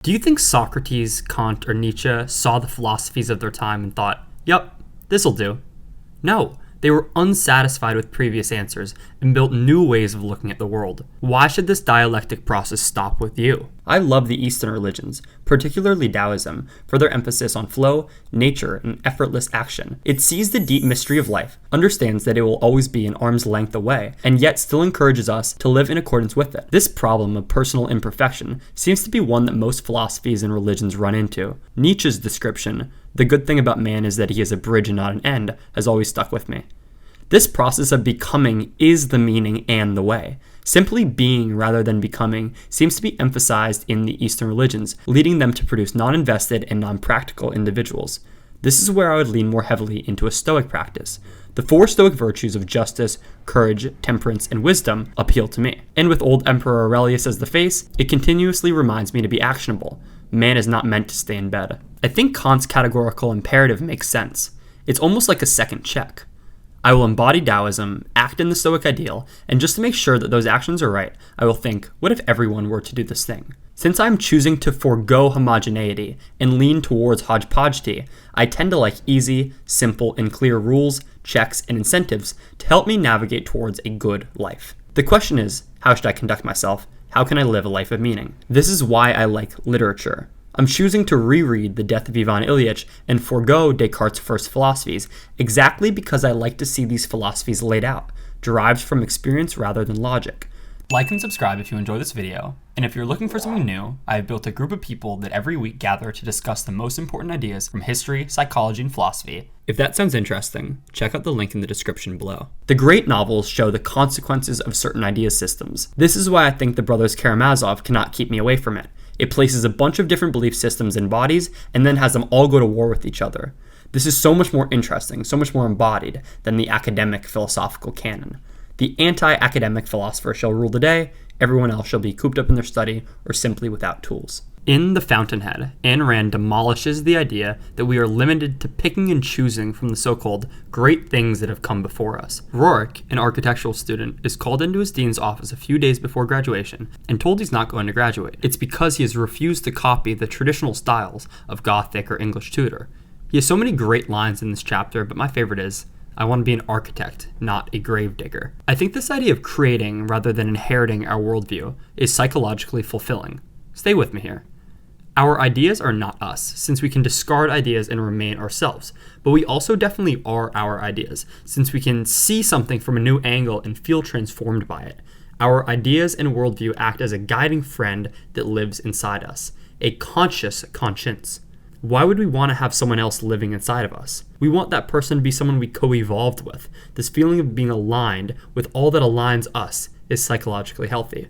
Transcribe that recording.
Do you think Socrates, Kant, or Nietzsche saw the philosophies of their time and thought, "Yup, this'll do"? No, they were unsatisfied with previous answers and built new ways of looking at the world. Why should this dialectic process stop with you? I love the Eastern religions, particularly Taoism, for their emphasis on flow, nature, and effortless action. It sees the deep mystery of life, understands that it will always be an arm's length away, and yet still encourages us to live in accordance with it. This problem of personal imperfection seems to be one that most philosophies and religions run into. Nietzsche's description, "The good thing about man is that he is a bridge and not an end," has always stuck with me. This process of becoming is the meaning and the way. Simply being rather than becoming seems to be emphasized in the Eastern religions, leading them to produce non-invested and non-practical individuals. This is where I would lean more heavily into a Stoic practice. The four Stoic virtues of justice, courage, temperance, and wisdom appeal to me. And with old Emperor Aurelius as the face, it continuously reminds me to be actionable. Man is not meant to stay in bed. I think Kant's categorical imperative makes sense. It's almost like a second check. I will embody Taoism, act in the Stoic ideal, and just to make sure that those actions are right, I will think, what if everyone were to do this thing? Since I'm choosing to forego homogeneity and lean towards hodgepodgety, I tend to like easy, simple, and clear rules, checks, and incentives to help me navigate towards a good life. The question is, how should I conduct myself? How can I live a life of meaning? This is why I like literature. I'm choosing to reread The Death of Ivan Ilyich and forego Descartes' first philosophies, exactly because I like to see these philosophies laid out, derived from experience rather than logic. Like and subscribe if you enjoy this video, and if you're looking for something new, I have built a group of people that every week gather to discuss the most important ideas from history, psychology, and philosophy. If that sounds interesting, check out the link in the description below. The great novels show the consequences of certain idea systems. This is why I think the brothers Karamazov cannot keep me away from it. It places a bunch of different belief systems in bodies and then has them all go to war with each other. This is so much more interesting, so much more embodied than the academic philosophical canon. The anti-academic philosopher shall rule the day, everyone else shall be cooped up in their study or simply without tools. In The Fountainhead, Ayn Rand demolishes the idea that we are limited to picking and choosing from the so-called great things that have come before us. Rourke, an architectural student, is called into his dean's office a few days before graduation and told he's not going to graduate. It's because he has refused to copy the traditional styles of Gothic or English Tudor. He has so many great lines in this chapter, but my favorite is, "I want to be an architect, not a gravedigger." I think this idea of creating rather than inheriting our worldview is psychologically fulfilling. Stay with me here. Our ideas are not us, since we can discard ideas and remain ourselves, but we also definitely are our ideas, since we can see something from a new angle and feel transformed by it. Our ideas and worldview act as a guiding friend that lives inside us, a conscious conscience. Why would we want to have someone else living inside of us? We want that person to be someone we co-evolved with. This feeling of being aligned with all that aligns us is psychologically healthy.